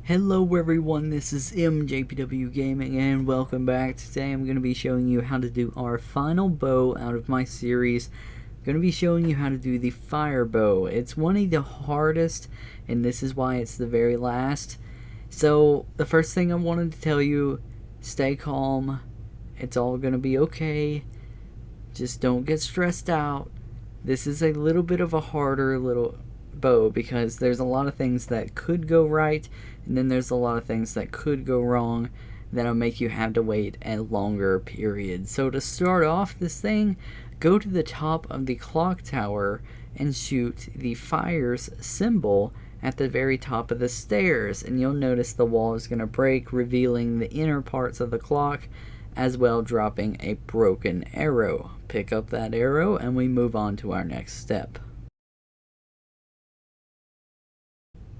Hello everyone, this is MJPWGaming and welcome back. Today I'm going to be showing you how to do our final bow out of my series. I'm going to be showing you how to do the fire bow. It's one of the hardest and this is why it's the very last. So the first thing I wanted to tell you, stay calm. It's all going to be okay. Just don't get stressed out. This is a little bit of a harder little bow because there's a lot of things that could go right and then there's a lot of things that could go wrong that'll make you have to wait a longer period. So to start off this thing, go to the top of the clock tower and shoot the fire's symbol at the very top of the stairs, and you'll notice the wall is going to break, revealing the inner parts of the clock, as well dropping a broken arrow. Pick up that arrow and we move on to our next step.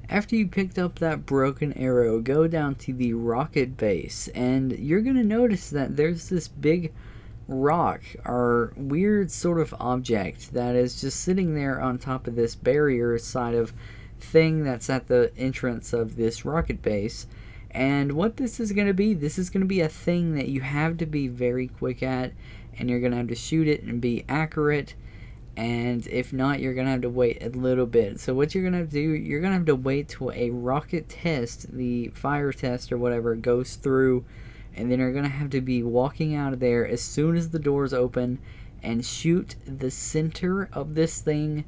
After you picked up that broken arrow, go down to the rocket base and you're going to notice that there's this big rock or weird sort of object that is just sitting there on top of this barrier side of thing that's at the entrance of this rocket base. And what this is going to be, this is going to be a thing that you have to be very quick at, and you're going to have to shoot it and be accurate, and if not, you're going to have to wait a little bit. So what you're going to have to do, you're going to have to wait till a rocket test, the fire test or whatever, goes through, and then you're going to have to be walking out of there as soon as the doors open and shoot the center of this thing.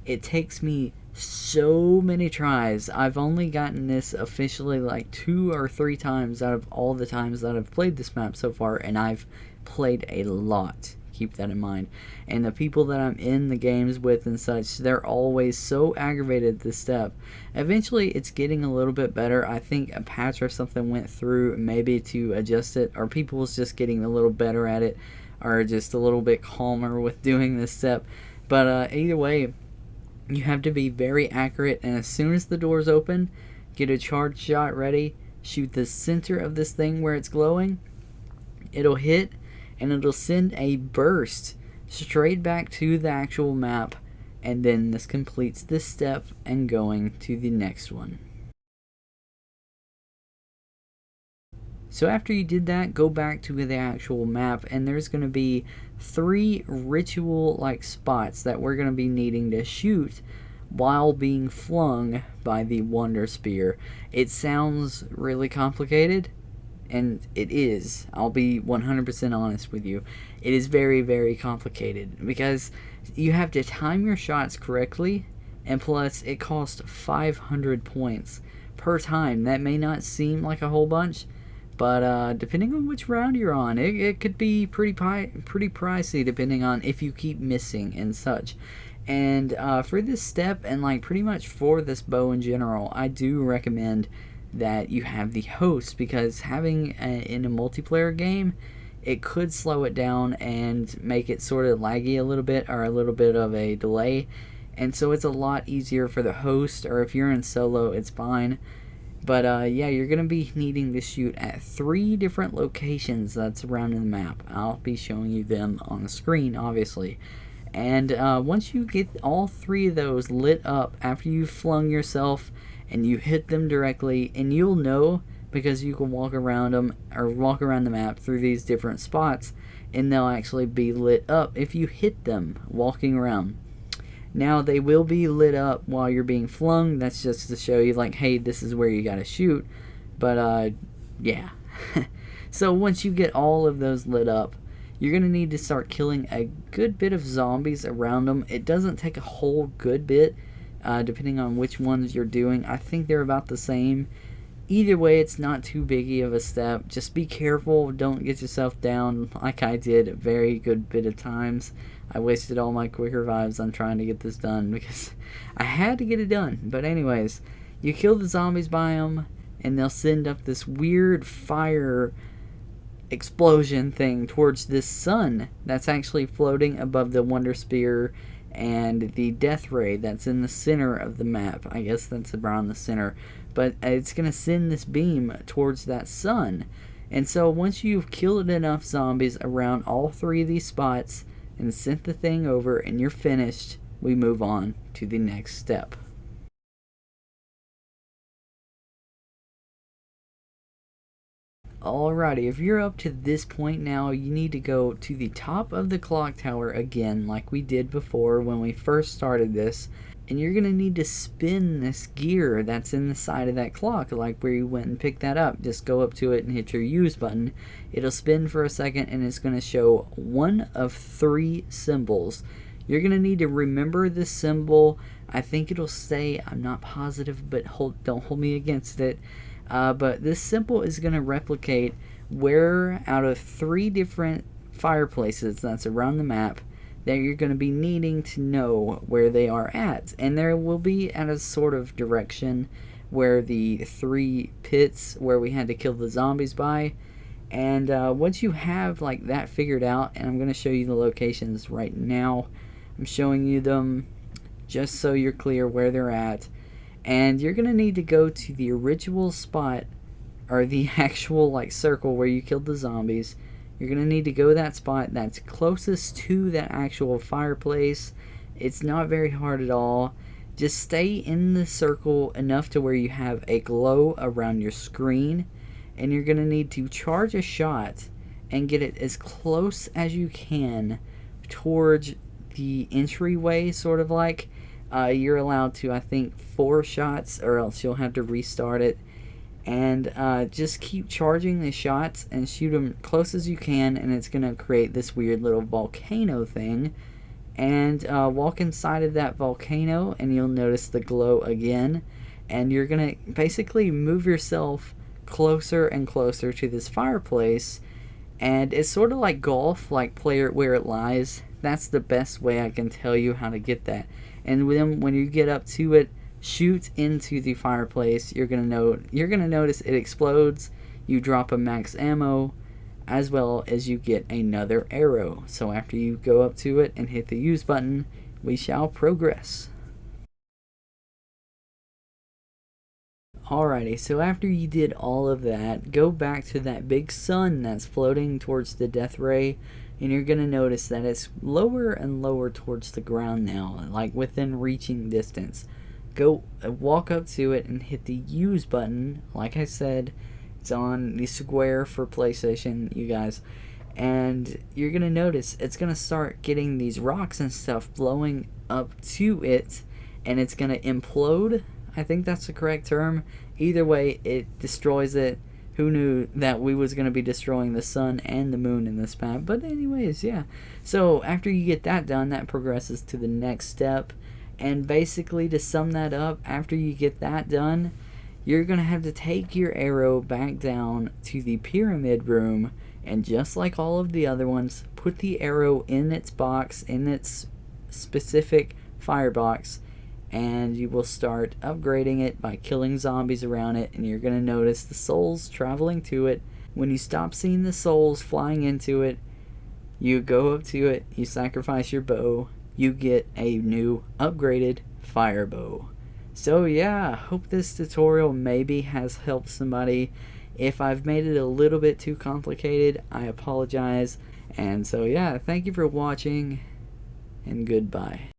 It takes me so many tries. I've only gotten this officially like 2 or 3 times out of all the times that I've played this map so far, and I've played a lot. Keep that in mind. And the people that I'm in the games with and such, they're always so aggravated at this step. Eventually it's getting a little bit better. I think a patch or something went through maybe to adjust it, or people's just getting a little better at it, or just a little bit calmer with doing this step. But either way, you have to be very accurate, and as soon as the doors open, get a charge shot ready, shoot the center of this thing where it's glowing. It'll hit and it'll send a burst straight back to the actual map, and then this completes this step and going to the next one. So after you did that, go back to the actual map, and there's going to be 3 ritual like spots that we're going to be needing to shoot while being flung by the Wonder Spear. It sounds really complicated, and it is. I'll be 100% honest with you. It is very, very complicated because you have to time your shots correctly, and plus it costs 500 points per time. That may not seem like a whole bunch, but depending on which round you're on, it could be pretty pricey depending on if you keep missing and such. And for this step, and like pretty much for this bow in general, I do recommend that you have the host, because having in a multiplayer game, it could slow it down and make it sort of laggy a little bit, or a little bit of a delay, and so it's a lot easier for the host, or if you're in solo it's fine. But yeah, you're going to be needing to shoot at 3 different locations that's around in the map. I'll be showing you them on the screen, obviously. And once you get all 3 of those lit up after you've flung yourself and you hit them directly, and you'll know because you can walk around them, or walk around the map through these different spots, and they'll actually be lit up if you hit them walking around. Now they will be lit up while you're being flung. That's just to show you like, hey, this is where you gotta shoot. But yeah. So once you get all of those lit up, you're gonna need to start killing a good bit of zombies around them. It doesn't take a whole good bit, depending on which ones you're doing. I think they're about the same. Either way, it's not too biggie of a step. Just be careful, don't get yourself down like I did a very good bit of times. I wasted all my quick revives on trying to get this done because I had to get it done. But anyways, you kill the zombies by them, and they'll send up this weird fire explosion thing towards this sun that's actually floating above the Wonder Spear and the Death Ray that's in the center of the map. I guess that's around the center. But it's going to send this beam towards that sun. And so once you've killed enough zombies around all 3 of these spots and sent the thing over and you're finished, we move on to the next step. Alrighty, if you're up to this point now, you need to go to the top of the clock tower again, like we did before when we first started this. And you're going to need to spin this gear that's in the side of that clock, like where you went and picked that up. Just go up to it and hit your use button. It'll spin for a second and it's going to show one of 3 symbols. You're going to need to remember this symbol. I think it'll say, I'm not positive, but don't hold me against it. But this symbol is going to replicate where out of 3 different fireplaces that's around the map that you're going to be needing to know where they are at. And there will be at a sort of direction where the 3 pits where we had to kill the zombies by. And once you have like that figured out, and I'm going to show you the locations right now. I'm showing you them just so you're clear where they're at. And you're going to need to go to the original spot, or the actual like circle where you killed the zombies. You're going to need to go to that spot that's closest to that actual fireplace. It's not very hard at all. Just stay in the circle enough to where you have a glow around your screen. And you're going to need to charge a shot and get it as close as you can towards the entryway, sort of like. You're allowed to, I think, 4 shots, or else you'll have to restart it. And just keep charging the shots and shoot them close as you can, and it's going to create this weird little volcano thing. And walk inside of that volcano and you'll notice the glow again. And you're going to basically move yourself closer and closer to this fireplace. And it's sort of like golf, like play it where it lies. That's the best way I can tell you how to get that. And then when you get up to it, shoot into the fireplace. You're gonna notice it explodes. You drop a max ammo, as well as you get another arrow. So after you go up to it and hit the use button, we shall progress. Alrighty, so after you did all of that, go back to that big sun that's floating towards the death ray, and you're going to notice that it's lower and lower towards the ground now, like within reaching distance. Go walk up to it and hit the use button. Like I said, it's on the square for PlayStation, you guys. And you're going to notice it's going to start getting these rocks and stuff blowing up to it, and it's going to implode. I think that's the correct term. Either way, it destroys it. Who knew that we was going to be destroying the sun and the moon in this map? But anyways, yeah. So after you get that done, that progresses to the next step. And basically, to sum that up, after you get that done, you're going to have to take your arrow back down to the pyramid room. And just like all of the other ones, put the arrow in its box, in its specific firebox. And you will start upgrading it by killing zombies around it, and you're going to notice the souls traveling to it. When you stop seeing the souls flying into it, you go up to it, you sacrifice your bow, you get a new upgraded fire bow. So yeah, hope this tutorial maybe has helped somebody. If I've made it a little bit too complicated, I apologize. And so yeah, thank you for watching, and goodbye.